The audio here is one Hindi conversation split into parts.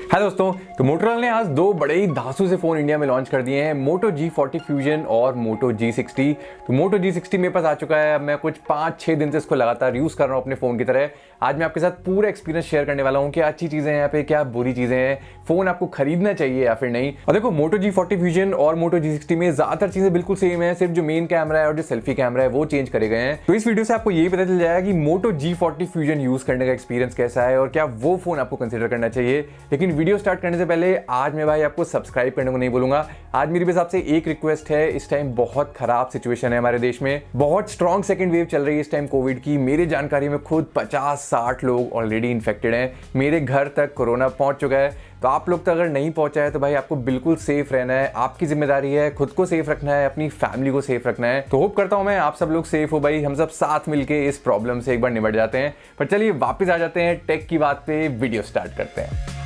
हाय दोस्तों, तो मोटोरोला ने आज दो बड़े ही धांसू से फ़ोन इंडिया में लॉन्च कर दिए हैं, मोटो G40 फ्यूजन और मोटो G60। तो मोटो G60 मेरे पास आ चुका है। अब मैं कुछ 5-6 दिन से इसको लगातार यूज़ कर रहा हूँ अपने फ़ोन की तरह। आज मैं आपके साथ पूरा एक्सपीरियंस शेयर करने वाला हूँ, क्या अच्छी चीज़ें हैं यहाँ पे, क्या बुरी चीज़ें हैं, फ़ोन आपको खरीदना चाहिए या फिर नहीं। और देखो, मोटो G40 फ्यूजन और मोटो G60 में ज़्यादातर चीज़ें बिल्कुल सेम है, सिर्फ जो मेन कैमरा है और जो सेल्फी कैमरा है वो चेंज करे गए हैं। तो इस वीडियो से आपको यही पता चल जाएगा कि मोटो G40 फ्यूजन यूज़ करने का एक्सपीरियंस कैसा है और क्या वो फ़ोन आपको कंसिडर करना चाहिए। लेकिन वीडियो स्टार्ट करने से पहले आज मैं भाई आपको सब्सक्राइब करने को नहीं बोलूंगा। आज मेरी बस आपसे एक रिक्वेस्ट है, इस टाइम बहुत खराब सिचुएशन है हमारे देश में, बहुत स्ट्रॉन्ग सेकंड वेव चल रही है इस टाइम कोविड की। मेरे जानकारी में खुद 50-60 लोग ऑलरेडी इन्फेक्टेड हैं, मेरे घर तक कोरोना पहुंच चुका है। तो आप लोग तो अगर नहीं पहुंचा है तो भाई आपको बिल्कुल सेफ रहना है, आपकी जिम्मेदारी है, खुद को सेफ रखना है, अपनी फैमिली को सेफ रखना है। तो होप करता हूं मैं आप सब लोग सेफ हो भाई, हम सब साथ मिलके इस प्रॉब्लम से एक बार निपट जाते हैं। पर चलिए वापस आ जाते हैं टेक की बात पे, वीडियो स्टार्ट करते हैं।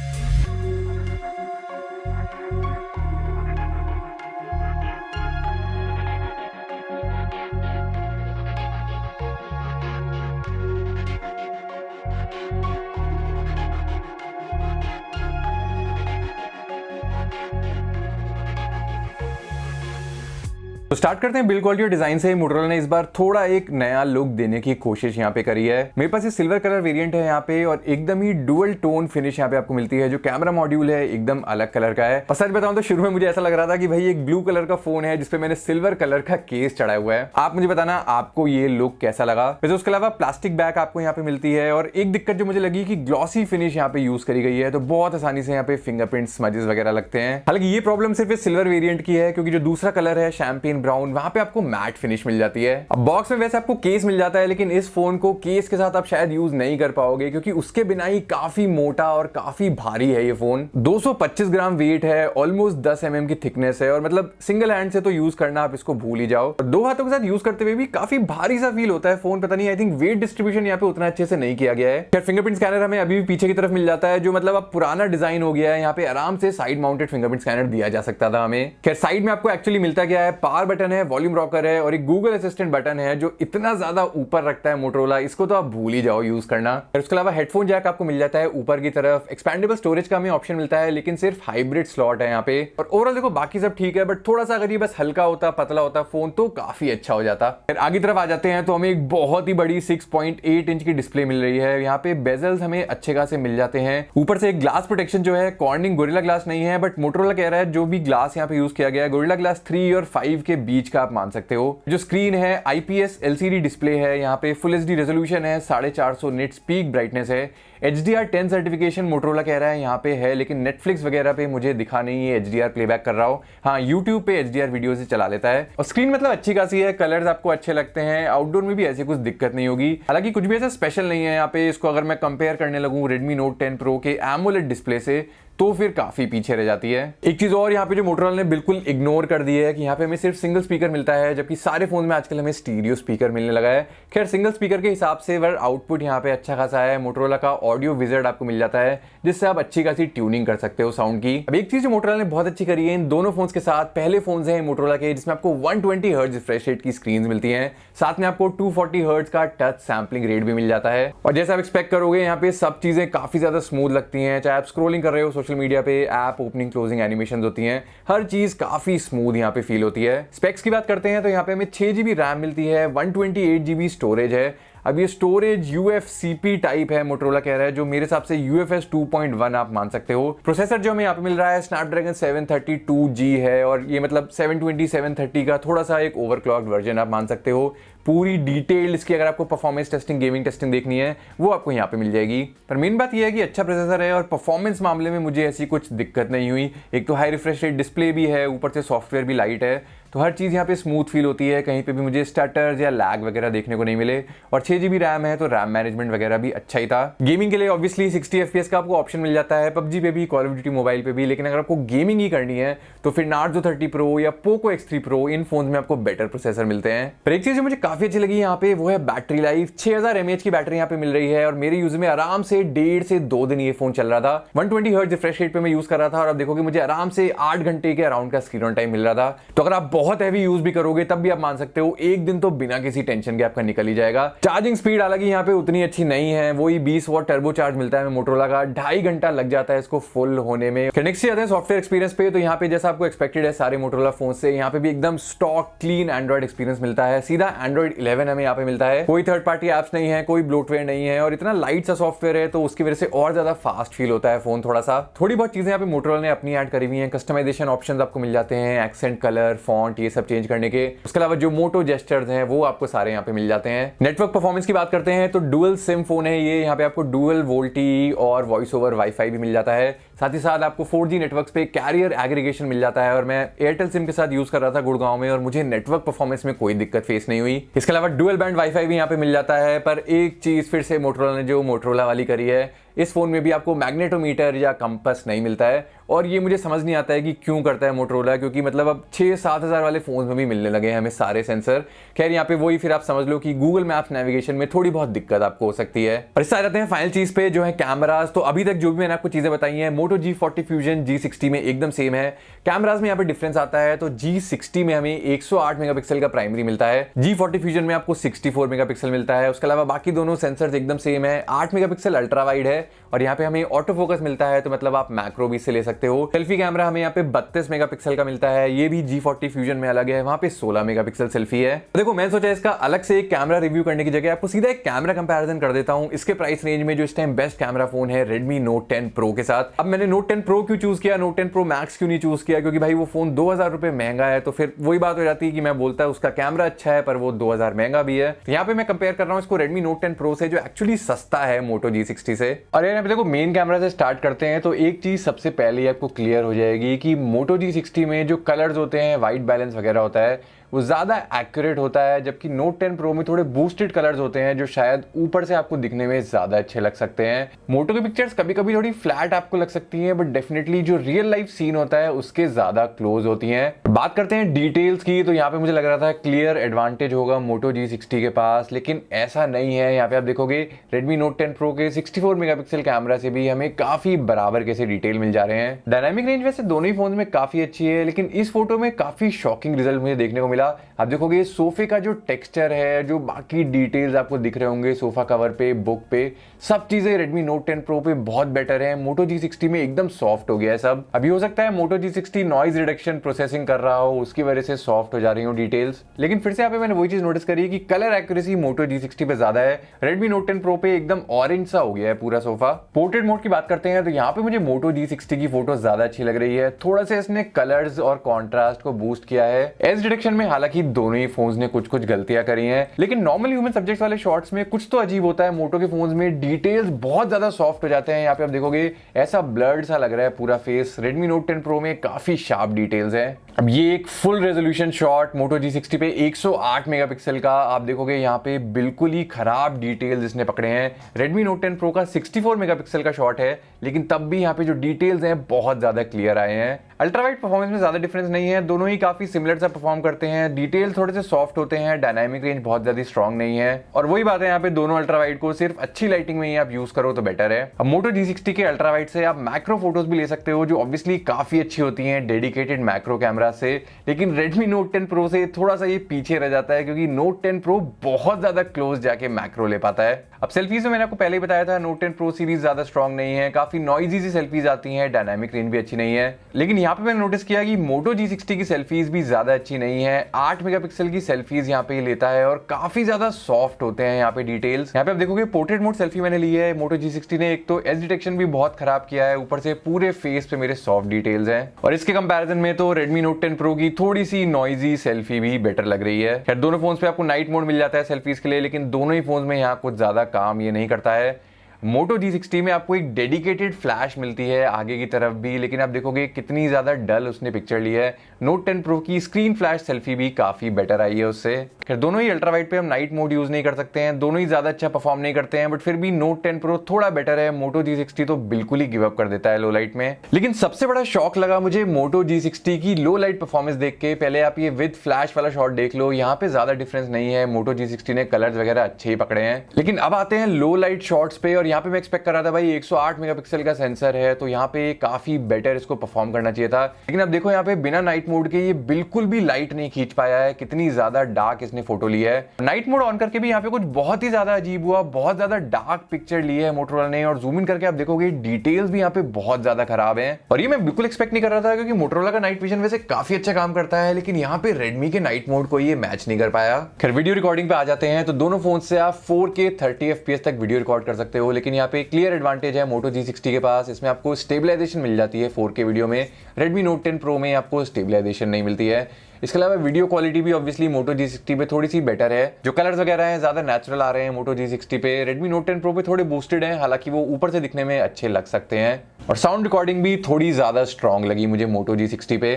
तो स्टार्ट करते हैं बिल्ड क्वालिटी और डिजाइन से। मोटोरोला ने इस बार थोड़ा एक नया लुक देने की कोशिश यहाँ पे करी है। मेरे पास ये सिल्वर कलर वेरिएंट है यहाँ पे और एकदम ही डुअल टोन फिनिश यहाँ पे आपको मिलती है। जो कैमरा मॉड्यूल है एकदम अलग कलर का है। और सच बताऊं तो शुरू में मुझे ऐसा लग रहा था कि भाई एक ब्लू कलर का फोन है जिसपे मैंने सिल्वर कलर का केस चढ़ाया हुआ है। आप मुझे बताना आपको ये लुक कैसा लगा। वैसे उसके अलावा प्लास्टिक बैक आपको यहाँ पे मिलती है और एक दिक्कत जो मुझे लगी कि ग्लॉसी फिनिश यहाँ पे यूज करी गई है, तो बहुत आसानी से यहाँ पे फिंगरप्रिंट स्मजेस वगैरह लगते हैं। हालांकि ये प्रॉब्लम सिर्फ सिल्वर वेरिएंट की है, क्योंकि जो दूसरा कलर है शैंपेन ब्राउन, वहां पे आपको मैट फिनिश मिल जाती है। अब बॉक्स में वैसे आपको केस मिल जाता है, लेकिन इस फोन को केस के साथ आप शायद यूज नहीं कर पाओगे, क्योंकि उसके बिना ही काफी मोटा और काफी भारी है ये फोन। 225 ग्राम वेट है, ऑलमोस्ट 10 mm की थिकनेस है और मतलब सिंगल हैंड से तो यूज करना आप इसको भूल ही जाओ। और दो हाथों के साथ यूज करते हुए भी काफी भारी सा फील होता है फोन। पता नहीं, आई थिंक वेट डिस्ट्रीब्यूशन यहाँ पे उतना अच्छे से नहीं किया गया है। खैर फिंगरप्रिंट स्कैनर हमें अभी भी पीछे की तरफ मिल जाता है, जो मतलब अब पुराना डिजाइन हो गया है। यहाँ पे आराम से साइड माउंटेड फिंगरप्रिंट स्कैनर दिया जा सकता था हमें। खैर साइड में आपको एक्चुअली मिलता क्या है, पावर बटन है, वॉल्यूम रॉकर है और एक गूगल असिस्टेंट बटन है जो इतना ज्यादा ऊपर रखता है मोटोरोला, इसको तो आप भूल ही जाओ यूज करना। उसके अलावा हेडफोन जैक आपको मिल जाता है ऊपर की तरफ। एक्सपेंडेबल स्टोरेज का हमें ऑप्शन मिलता है, लेकिन सिर्फ हाइब्रिड स्लॉट है यहाँ पे। और ओवरऑल देखो बाकी सब ठीक है, बट थोड़ा सा अगर ये बस हल्का होता, पतला होता फोन तो काफी अच्छा हो जाता। फिर आगे तरफ आ जाते हैं तो हमें एक बहुत ही बड़ी 6.8 इंच की डिस्प्ले मिल रही है। यहाँ पे बेजल्स हमें अच्छे खासे मिल जाते हैं। ऊपर से एक ग्लास प्रोटेक्शन जो है, कॉर्निंग गोरिल्ला ग्लास नहीं है, बट मोटोरोला कह रहा है जो भी ग्लास यहाँ पे यूज किया गया है गोरिल्ला ग्लास 3 और 5 के बीच का आप मान सकते हो। जो स्क्रीन है IPS LCD डिस्प्ले है, यहाँ पे फुल HD रेजोल्यूशन है, 450 निट्स पीक ब्राइटनेस है। HDR 10 सर्टिफिकेशन मोटोरोला कह रहा है यहाँ पे है, लेकिन नेटफ्लिक्स वगैरह पे मुझे दिखा नहीं है HDR प्लेबैक कर रहा हो। हाँ, YouTube पे HDR वीडियो से चला लेता है। और स्क्रीन मतलब अच्छी खासी है, कलर्स आपको अच्छे लगते हैं, आउटडोर में भी ऐसी कुछ दिक्कत नहीं होगी। हालांकि कुछ भी ऐसा स्पेशल नहीं है यहाँ पे। इसको अगर मैं कंपेयर करने लगूँ Redmi Note 10 Pro के AMOLED डिस्प्ले से, तो फिर काफी पीछे रह जाती है। एक चीज और यहाँ पे जो मोटोरोला ने बिल्कुल इग्नोर कर दी है कि यहाँ पे हमें सिर्फ सिंगल स्पीकर मिलता है, जबकि सारे फोन में आजकल हमें स्टीरियो स्पीकर मिलने लगा है। खैर सिंगल स्पीकर के हिसाब से वर आउटपुट यहाँ पे अच्छा खासा है। मोटोरोला का ऑडियो विजर्ड आपको मिल जाता है, जिससे आप अच्छी खासी ट्यूनिंग कर सकते हो साउंड की। अब एक चीज जो मोटोरोला ने बहुत अच्छी करी है इन दोनों फोन्स के साथ, पहले फोन्स हैं मोटोरोला के जिसमें आपको 120 हर्ट्ज रिफ्रेश रेट की स्क्रीन मिलती है, साथ में आपको 240 हर्ट्ज का टच सैम्पलिंग रेट भी मिल जाता है। और जैसे आप एक्सपेक्ट करोगे यहाँ पे सब चीजें काफी ज्यादा स्मूथ लगती हैं, चाहे आप स्क्रोलिंग कर रहे हो सोशल मीडिया पे, ऐप ओपनिंग क्लोजिंग एनिमेशंस होती हैं, हर चीज काफी स्मूथ यहाँ पे फील होती है। स्पेक्स की बात करते हैं तो यहाँ पे हमें 6 GB रैम मिलती है, 128 GB स्टोरेज है। अब ये स्टोरेज UFCP टाइप है, मोटोरोला कह रहा है, जो मेरे हिसाब से UFS 2.1 आप मान सकते हो। प्रोसेसर जो हमें यहाँ पे मिल रहा है स्नैपड्रैगन 732G है, और ये मतलब 720 730 का थोड़ा सा एक ओवरक्लॉक्ड वर्जन आप मान सकते हो। पूरी डिटेल्ड इसकी अगर आपको परफॉर्मेंस टेस्टिंग, गेमिंग टेस्टिंग देखनी है, वो आपको यहाँ पे मिल जाएगी। पर मेन बात यह है कि अच्छा प्रोसेसर है और परफॉर्मेंस मामले में मुझे ऐसी कुछ दिक्कत नहीं हुई। एक तो हाई रिफ्रेश रेट डिस्प्ले भी है, ऊपर से सॉफ्टवेयर भी लाइट है, तो हर चीज़ यहाँ पे स्मूथ फील होती है। कहीं पे भी मुझे स्टटर्स या लैग वगैरह देखने को नहीं मिले। और 6 GB रैम है, तो रैम मैनेजमेंट वगैरह भी अच्छा ही था। गेमिंग के लिए ऑब्वियसली 60 FPS का आपको ऑप्शन मिल जाता है, पबजी पे भी, कॉल ऑफ ड्यूटी मोबाइल पे भी। लेकिन अगर आपको गेमिंग ही करनी है तो फिर नार्जो 30 Pro या पोको X3 Pro, इन फोन में आपको बेटर प्रोसेसर मिलते हैं। पर एक चीज़ जो मुझे काफी अच्छी लगी यहाँ पे वो है बैटरी लाइफ। 6000 mAh की बैटरी यहाँ पे मिल रही है और मेरे यूज में आराम से 1.5 से 2 दिन ये फोन चल रहा था। 120 हर्ट्ज रिफ्रेश रेट पे मैं यूज कर रहा था और अब देखो कि मुझे आराम से 8 घंटे के अराउंड का स्क्रीन ऑन टाइम मिल रहा था। तो अगर आप बहुत हैवी यूज भी करोगे तब भी आप मान सकते हो एक दिन तो बिना किसी टेंशन के आपका निकल ही जाएगा। चार्जिंग स्पीड हालांकि यहाँ पे उतनी अच्छी नहीं है, वही 20 वॉट टर्बो चार्ज मिलता है मोटोरोला का, 2.5 घंटा लग जाता है इसको फुल होने में। नेक्स्ट आते हैं सॉफ्टवेयर एक्सपीरियंस पे। तो यहाँ पे जैसा आपको एक्सपेक्टेड है सारे मोटोरोला फोन से, यहाँ पे भी एकदम स्टॉक क्लीन एंड्रॉइड एक्सपीरियंस मिलता है। सीधा एंड्रॉइड 11 हमें यहाँ पे मिलता है, कोई थर्ड पार्टी एप्स नहीं है, कोई ब्लोटवेयर नहीं है, और इतना लाइट सा सॉफ्टवेयर है तो उसकी वजह से और ज्यादा फास्ट फील होता है फोन। थोड़ी बहुत चीजें यहाँ पे मोटोरोला ने अपनी ऐड करी हुई हैं। कस्टमाइजेशन ऑप्शंस आपको मिल जाते हैं, एक्सेंट, कलर, फॉन्ट, ये सब चेंज करने के। उसके अलावा जो मोटो जेस्चर्स हैं वो आपको सारे यहाँ पे मिल जाते हैं। नेटवर्क परफॉर्मेंस की बात करते हैं तो डुअल सिम फोन है ये, यहाँ पे आपको डुअल वोल्टी और वॉइस ओवर वाईफाई भी मिल जाता है। साथ ही साथ आपको 4G नेटवर्क्स पे कैरियर एग्रीगेशन मिल जाता है, और मैं एयरटेल सिम के साथ यूज कर रहा था गुड़गांव में और मुझे नेटवर्क परफॉर्मेंस में कोई दिक्कत फेस नहीं हुई। इसके अलावा डुअल बैंड वाईफाई भी यहाँ पे मिल जाता है। पर एक चीज फिर से मोटोरोला ने जो मोटोरोला वाली करी है, इस फोन में भी आपको मैग्नेटोमीटर या कंपास नहीं मिलता है, और ये मुझे समझ नहीं आता है कि क्यों करता है मोटोरोला, क्योंकि मतलब अब 6-7 हज़ार वाले फोन में भी मिलने लगे हैं हमें सारे सेंसर। खैर यहाँ पे वही फिर आप समझ लो कि गूगल मैप्स नेविगेशन में थोड़ी बहुत दिक्कत आपको हो सकती है। और इससे आ जाते हैं फाइनल चीज पे जो है कैमराज। तो अभी तक जो भी मैंने आपको चीजें बताई हैं मोटो G40 फ्यूजन G60 में एकदम सेम है। कैमराज में यहाँ पे डिफरेंस आता है, तो G60 में हमें 108 मेगापिक्सल का प्राइमरी मिलता है, G40 फ्यूजन में आपको 64 मेगापिक्सल मिलता है। उसके अलावा बाकी दोनों सेंसर्स एकदम सेम है। 8 मेगापिक्सल अल्ट्रा वाइड है, और यहाँ पे हमें ऑटो फोकस मिलता है, तो मतलब आप मैक्रो भी इससे ले सकते हो। सेल्फी कैमरा हमें यहाँ पे 32 मेगापिक्सल का मिलता है, ये भी G40 फ्यूजन में अलग है, वहां पे 16 मेगापिक्सल सेल्फी है। तो देखो मैं सोचा इसका अलग से एक कैमरा रिव्यू करने की जगह आपको सीधा एक कैमरा कंपैरिजन कर देता हूं इसके प्राइस रेंज में जो इस टाइम बेस्ट कैमरा फोन है Redmi Note 10 Pro के साथ। अब मैंने Note 10 Pro क्यों चूज किया, Note 10 Pro Max क्यों नहीं चूज किया, क्योंकि भाई वो फोन 2000 रुपए महंगा है, तो फिर वही बात हो जाती है कि मैं बोलता है उसका कैमरा अच्छा है पर वो 2000 महंगा भी है। तो यहाँ पे मैं कंपेयर कर रहा हूँ इसको Redmi Note 10 Pro से जो एक्चुअली सस्ता है Moto G60 से। और यहाँ पे देखो मेन कैमरा से स्टार्ट करते हैं, तो एक चीज सबसे पहले आपको क्लियर हो जाएगी कि Moto G60 में जो कलर्स होते हैं, वाइट बैलेंस वगैरह होता है, वो ज्यादा एक्यूरेट होता है, जबकि Note 10 Pro में थोड़े बूस्टेड कलर्स होते हैं जो शायद ऊपर से आपको दिखने में ज्यादा अच्छे लग सकते हैं। मोटो की पिक्चर्स कभी कभी थोड़ी फ्लैट आपको लग सकती हैं, बट डेफिनेटली जो रियल लाइफ सीन होता है उसके ज्यादा क्लोज होती हैं। बात करते हैं डिटेल्स की, तो यहाँ पे मुझे लग रहा था क्लियर एडवांटेज होगा Moto G60 के पास, लेकिन ऐसा नहीं है। यहाँ पे आप देखोगे Redmi Note 10 Pro के 64 मेगापिक्सल कैमरा से भी हमें काफी बराबर कैसे डिटेल मिल जा रहे हैं। डायनामिक रेंज वैसे दोनों ही फोन में काफी अच्छी है, लेकिन इस फोटो में काफी शॉकिंग रिजल्ट मुझे देखने को मिला। आप देखोगे सोफे का जो टेक्सचर है, जो बाकी डिटेल्स आपको दिख रहे होंगे सोफा कवर पे, बुक पे, सब चीजें Redmi Note 10 Pro पे बहुत बेटर है। Moto G60 में एकदम सॉफ्ट हो गया है सब। अभी हो सकता है Moto G60 noise reduction processing कर रहा हो, उसकी वजह से सॉफ्ट हो जा रही हो डिटेल्स, लेकिन फिर से यहाँ पे मैंने वही चीज नोटिस करी है कि कलर एक्यूरेसी Moto G60 पे ज्यादा है। Redmi Note 10 Pro पे एकदम ऑरेंज सा हो गया है पूरा सोफा। पोर्ट्रेट मोड की बात करते हैं, तो यहाँ पे मुझे Moto G60 की फोटो ज्यादा अच्छी लग रही है। थोड़ा सा इसने कलर्स और कॉन्ट्रास्ट को बूस्ट किया है। एज डिटेक्शन में हालांकि दोनों ही फोन्स ने कुछ कुछ गलतियां करी हैं, लेकिन नॉर्मल ह्यूमन सब्जेक्ट्स वाले शॉट्स में कुछ तो अजीब होता है। मोटो के फोन्स में डिटेल्स बहुत ज्यादा सॉफ्ट हो जाते हैं। यहाँ पे आप देखोगे ऐसा ब्लर्ड सा लग रहा है पूरा फेस। Redmi Note 10 Pro में काफी शार्प डिटेल्स है। अब ये एक full resolution shot Moto G60 पे 108 मेगापिक्सल का, आप देखोगे यहाँ पे बिल्कुल ही खराब डिटेल्स इसने पकड़े हैं। Redmi Note 10 Pro का 64 मेगापिक्सल का शॉट है, लेकिन तब भी यहाँ पे जो डिटेल्स हैं बहुत ज्यादा क्लियर आए हैं। अल्ट्रावाइड परफॉर्मेंस में ज्यादा डिफरेंस नहीं है, दोनों ही काफी सिमिलर सा परफॉर्म करते हैं। डिटेल थोड़े से सॉफ्ट होते हैं, डायनामिक रेंज बहुत ज्यादा स्ट्रॉन्ग नहीं है। और वही बात है यहाँ पे दोनों अल्ट्रावाइड को सिर्फ अच्छी लाइटिंग में ही आप यूज करो तो बेटर है। अब Moto G60 के अल्ट्रावाइड से आप मैक्रो फोटोज भी ले सकते हो, जो ऑब्वियसली काफी अच्छी होती हैं डेडिकेटेड मैक्रो कैमरा से, लेकिन Redmi Note 10 Pro से थोड़ा सा ये पीछे रह जाता है, क्योंकि Note 10 Pro बहुत ज्यादा क्लोज जाके मैक्रो ले पाता है। अब सेल्फीज में मैंने आपको पहले ही बताया था Note 10 Pro सीरीज ज्यादा स्ट्रॉन्ग नहीं है, काफी नॉइजी सी सेल्फीज आती हैं, डायनामिक रेंज भी अच्छी नहीं है। लेकिन यहाँ पे मैंने नोटिस किया कि Moto G60 की सेल्फीज भी ज्यादा अच्छी नहीं है। 8 मेगापिक्सल की सेल्फीज यहाँ पे लेता है और काफी ज्यादा सॉफ्ट होते हैं यहाँ पे डिटेल्स। यहाँ पे आप देखोगे पोर्ट्रेट मोड सेल्फी मैंने ली है Moto G60 ने, एक तो एज डिटेक्शन भी बहुत खराब किया है, ऊपर से पूरे फेस पे मेरे सॉफ्ट डिटेल्स हैं। और इसके कंपैरिजन में तो Redmi Note 10 Pro की थोड़ी सी नॉइजी सेल्फी भी बेटर लग रही है। खैर दोनों फोन्स पे आपको नाइट मोड मिल जाता है सेल्फीज के लिए, लेकिन दोनों ही फोन्स में यहाँ कुछ ज्यादा काम ये नहीं करता है। Moto G60 में आपको एक डेडिकेटेड फ्लैश मिलती है आगे की तरफ भी, लेकिन आप देखोगे कितनी ज्यादा डल उसने पिक्चर ली है। Note 10 Pro की स्क्रीन फ्लैश सेल्फी भी काफी बेटर आई है उससे। खैर दोनों ही अल्ट्रावाइड पे हम नाइट मोड यूज नहीं कर सकते हैं, दोनों ही ज्यादा अच्छा परफॉर्म नहीं करते हैं, बट फिर भी Note 10 Pro थोड़ा बेटर है। Moto G60 तो बिल्कुल ही गिव अप कर देता है लो लाइट में। लेकिन सबसे बड़ा शॉक लगा मुझे Moto G60 की लो लाइट परफॉर्मेंस देख के। पहले आप ये विद फ्लैश वाला शॉट देख लो, यहाँ पे ज्यादा डिफरेंस नहीं है, Moto G60 ने कलर्स वगैरह अच्छे ही पकड़े हैं। लेकिन अब आते हैं लो लाइट शॉट्स पे, और यहाँ पे मैं एक्सपेक्ट कर रहा था भाई 108 मेगापिक्सल का सेंसर है तो यहाँ पे काफी बेटर इसको परफॉर्म करना चाहिए था, लेकिन अब देखो यहाँ पे बिना नाइट मोड के ये बिल्कुल भी लाइट नहीं खींच पाया है। कितनी ज्यादा डार्क इसने फोटो ली है। नाइट मोड ऑन करके भी यहाँ पे कुछ बहुत ही ज्यादा अजीब हुआ, बहुत ज्यादा डार्क पिक्चर ली है मोटोरोला ने, और जूम इन करके आप देखोगे डिटेल्स भी यहाँ पे बहुत ज्यादा खराब है। और ये मैं बिल्कुल एक्सपेक्ट नहीं कर रहा था क्योंकि मोटोरोला का नाइट विजन वैसे काफी अच्छा काम करता है, लेकिन यहाँ पे रेडमी के नाइट मोड को ये मैच नहीं कर पाया। खैर वीडियो रिकॉर्डिंग पे आ जाते हैं तो दोनों फोन से आप 4K 30 FPS तक वीडियो रिकॉर्ड कर सकते हो, लेकिन यहाँ पे क्लियर एडवांटेज है मोटो G60 के पास, इसमें आपको स्टेबलाइजेशन मिल जाती है 4K वीडियो में। Redmi Note 10 Pro में आपको स्टेबलाइजेशन नहीं मिलती है। इसके अलावा वीडियो क्वालिटी भी ऑब्वियसली मोटो G60 पे थोड़ी सी बेटर है। जो कलर्स वगैरह हैं ज्यादा नेचुरल आ रहे हैं मोटो G60 पे। Redmi Note 10 Pro पे थोड़े बूस्टेड हैं, हालांकि वो ऊपर से दिखने में अच्छे लग सकते हैं। और साउंड रिकॉर्डिंग भी थोड़ी ज्यादा स्ट्रॉन्ग लगी मुझे मोटो G60 पे।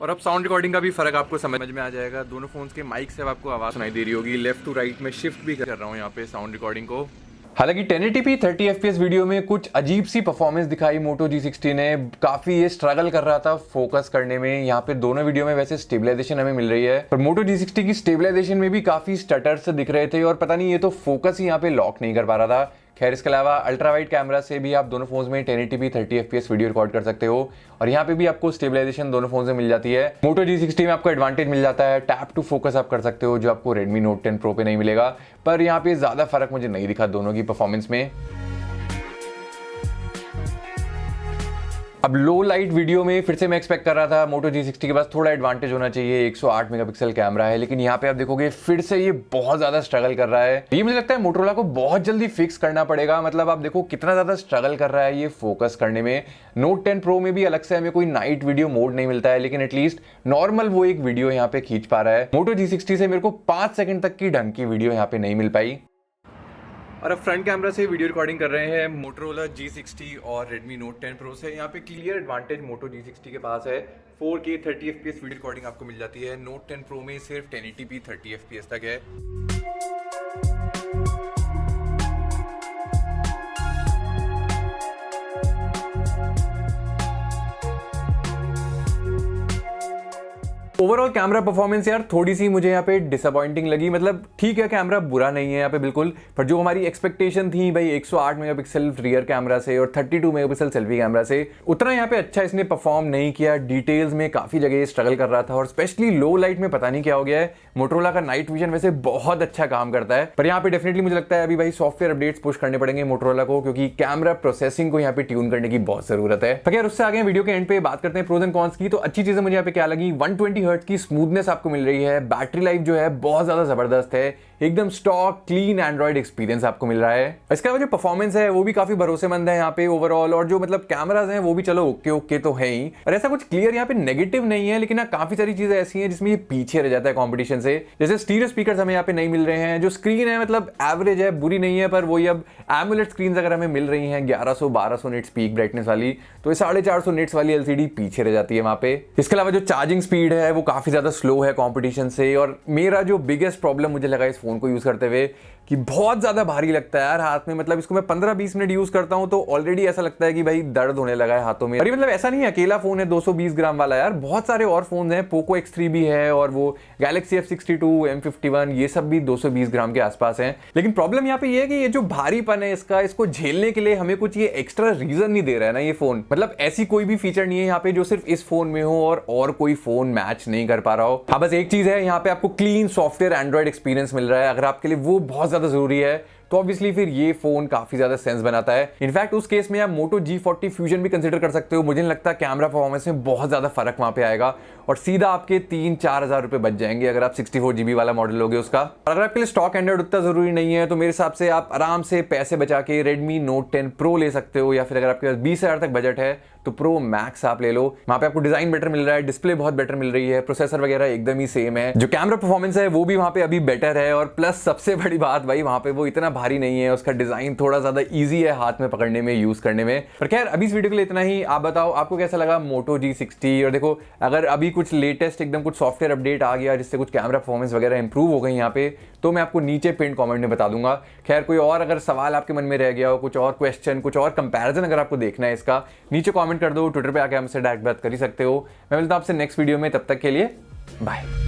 और अब साउंड रिकॉर्डिंग का भी फर्क आपको समझ में आ जाएगा। दोनों फोन्स के माइक से आपको आवाज सुनाई दे रही होगी। लेफ्ट टू राइट में शिफ्ट भी कर रहा हूँ यहाँ पे साउंड रिकॉर्डिंग को। हालांकि 1080p 30 FPS वीडियो में कुछ अजीब सी परफॉर्मेंस दिखाई मोटो G60 ने। काफी ये स्ट्रगल कर रहा था फोकस करने में। यहाँ पे दोनों वीडियो में वैसे स्टेबलाइजेशन हमें मिल रही है, पर मोटो G60 की स्टेबलाइजेशन में भी काफी स्टटर्स दिख रहे थे और पता नहीं ये तो फोकस ही यहाँ पे लॉक नहीं कर पा रहा था। खैर इसके अलावा अल्ट्रावाइड कैमरा से भी आप दोनों फोन्स में 1080p 30 FPS वीडियो रिकॉर्ड कर सकते हो, और यहाँ पे भी आपको स्टेबलाइजेशन दोनों फोन्स में मिल जाती है। मोटो G60 में आपको एडवांटेज मिल जाता है, टैप टू फोकस आप कर सकते हो जो आपको Redmi Note 10 Pro पे नहीं मिलेगा, पर यहाँ पे ज्यादा फर्क मुझे नहीं दिखा दोनों की परफॉर्मेंस में। अब लो लाइट वीडियो में फिर से मैं एक्सपेक्ट कर रहा था मोटो G60 के पास थोड़ा एडवांटेज होना चाहिए, 108 मेगापिक्सल कैमरा है, लेकिन यहाँ पे आप देखोगे फिर से ये बहुत ज्यादा स्ट्रगल कर रहा है। ये मुझे लगता है मोटोरोला को बहुत जल्दी फिक्स करना पड़ेगा। मतलब आप देखो कितना ज्यादा स्ट्रगल कर रहा है ये फोकस करने में। Note 10 Pro में भी अलग से हमें कोई नाइट वीडियो मोड नहीं मिलता है, लेकिन एटलीस्ट नॉर्मल वो एक वीडियो यहाँ पे खींच पा रहा है। मोटो G60 से मेरे को 5 सेकंड तक की ढंग की वीडियो यहाँ पे नहीं मिल पाई। और अब फ्रंट कैमरा से वीडियो रिकॉर्डिंग कर रहे हैं मोटोरोला G60 और Redmi Note 10 Pro से। यहाँ पे क्लियर एडवांटेज मोटो G60 के पास है। 4K 30 FPS वीडियो रिकॉर्डिंग आपको मिल जाती है। Note 10 Pro में सिर्फ 1080p 30 FPS तक है। ओवरऑल कैमरा परफॉर्मेंस यार थोड़ी सी मुझे यहाँ पे डिसअपॉइंटिंग लगी। मतलब ठीक है कैमरा बुरा नहीं है यहाँ पे बिल्कुल, पर जो हमारी एक्सपेक्टेशन थी भाई 108 मेगापिक्सल रियर कैमरा से और 32 मेगापिक्सल सेल्फी कैमरा से, उतना यहाँ पे अच्छा इसने परफॉर्म नहीं किया। डिटेल्स में काफी जगह स्ट्रगल कर रहा था, और स्पेशली लो लाइट में पता नहीं क्या हो गया है। मोटोरोला का नाइट विजन वैसे बहुत अच्छा काम करता है, पर यहाँ पे डेफिनेटली मुझे लगता है अभी भाई सॉफ्टवेयर अपडेट्स पुश करने पड़ेंगे मोटोरोला को, क्योंकि कैमरा प्रोसेसिंग को यहाँ पे ट्यून करने की बहुत जरूरत है। तो यार उससे आगे वीडियो के एंड पे बात करते हैं प्रोज एंड कॉन्स की। तो अच्छी चीजें मुझे यहाँ पे क्या लगी, 120 हर्ट्ज की स्मूथनेस आपको मिल रही है। बैटरी लाइफ जो है बहुत ज्यादा जबरदस्त है, एकदम स्टॉक क्लीन एंड्रॉइड एक्सपीरियंस आपको मिल रहा है। इसके अलावा जो परफॉर्मेंस है वो भी काफी भरोसेमंद है यहाँ पे ओवरऑल, और जो मतलब कैमराज हैं वो भी चलो ओके ओके तो है ही, और ऐसा कुछ क्लियर यहाँ पे नेगेटिव नहीं है। लेकिन काफी सारी चीजें ऐसी हैं जिसमें ये पीछे रह जाता है कंपटीशन से। जैसे स्टीरियो स्पीकर्स हमें यहाँ पे नहीं मिल रहे हैं। जो स्क्रीन है मतलब एवरेज है, बुरी नहीं है, पर वही अब एमुलेट स्क्रीन अगर हमें मिल रही है 1100-1200 निट्स पीक ब्राइटनेस वाली, तो 450 निट्स वाली एलसीडी पीछे रह जाती है वहां पे। इसके अलावा जो चार्जिंग स्पीड है वो काफी ज्यादा स्लो है कंपटीशन से। और मेरा जो बिगेस्ट प्रॉब्लम मुझे लगा इस फोन को यूज करते हुए कि बहुत ज्यादा भारी लगता है यार हाथ में। मतलब इसको मैं 15-20 मिनट यूज करता हूं तो ऑलरेडी ऐसा लगता है कि भाई दर्द होने लगा है हाथों में। और ये मतलब ऐसा नहीं है अकेला फोन है 220 ग्राम वाला, यार बहुत सारे और फोन हैं। पोको X3 भी है, और वो गैलेक्सी F62 M51 ये सब भी 220 ग्राम के आसपास हैं। लेकिन प्रॉब्लम यहाँ पे ये है कि ये जो भारीपन है इसका, इसको झेलने के लिए हमें कुछ ये एक्स्ट्रा रीजन नहीं दे रहा है ना ये फोन। मतलब ऐसी कोई भी फीचर नहीं है यहाँ पे जो सिर्फ इस फोन में हो और कोई फोन मैच नहीं कर पा रहा हो। हाँ बस एक चीज है, यहाँ पे आपको क्लीन सॉफ्टवेयर एंड्रॉइड एक्सपीरियंस मिल रहा है। अगर आपके लिए वो बहुत ज्यादा जरूरी है तो ऑब्वियसली फिर ये फोन काफी ज्यादा सेंस बनाता है। इनफैक्ट उस केस में आप मोटो G40 फ्यूजन भी कंसीडर कर सकते हो। मुझे नहीं लगता कैमरा परफॉर्मेंस में बहुत ज्यादा फर्क वहां पे आएगा, और सीधा आपके 3-4 हजार रुपए बच जाएंगे अगर आप 64GB वाला मॉडल लोगे उसका। और अगर आपके लिए स्टॉक एंड्रॉइड उतना जरूरी नहीं है तो मेरे हिसाब से आप आराम से पैसे बचा के Redmi Note 10 Pro ले सकते हो, या फिर अगर आपके पास 20,000 तक बजट है तो Pro Max आप ले लो। वहां पे आपको डिजाइन बेटर मिल रहा है, डिस्प्ले बहुत बेटर मिल रही है, प्रोसेसर वगैरह एकदम ही सेम है। जो कैमरा परफॉर्मेंस है वो भी वहां पे अभी बेटर है, और प्लस सबसे बड़ी बात भाई वहां पे वो इतना भारी नहीं है। उसका डिजाइन थोड़ा ज्यादा इजी है हाथ में पकड़ने में, यूज करने में। पर खैर अभी इस वीडियो के लिए इतना ही। आप बताओ आपको कैसा लगा मोटो G60। और देखो अगर अभी कुछ लेटेस्ट एकदम कुछ सॉफ्टवेयर अपडेट आ गया जिससे कुछ कैमरा परफॉर्मेंस वगैरह इंप्रूव हो गई यहाँ पे, तो मैं आपको नीचे पिन कमेंट में बता दूंगा। खैर कोई और अगर सवाल आपके मन में रह गया हो, कुछ और क्वेश्चन, कुछ और कंपैरिजन अगर आपको देखना है इसका, नीचे कमेंट कर दो। ट्विटर पे आके हमसे डायरेक्ट बात कर ही सकते हो। मैं मिलता हूं आपसे नेक्स्ट वीडियो में, तब तक के लिए बाय।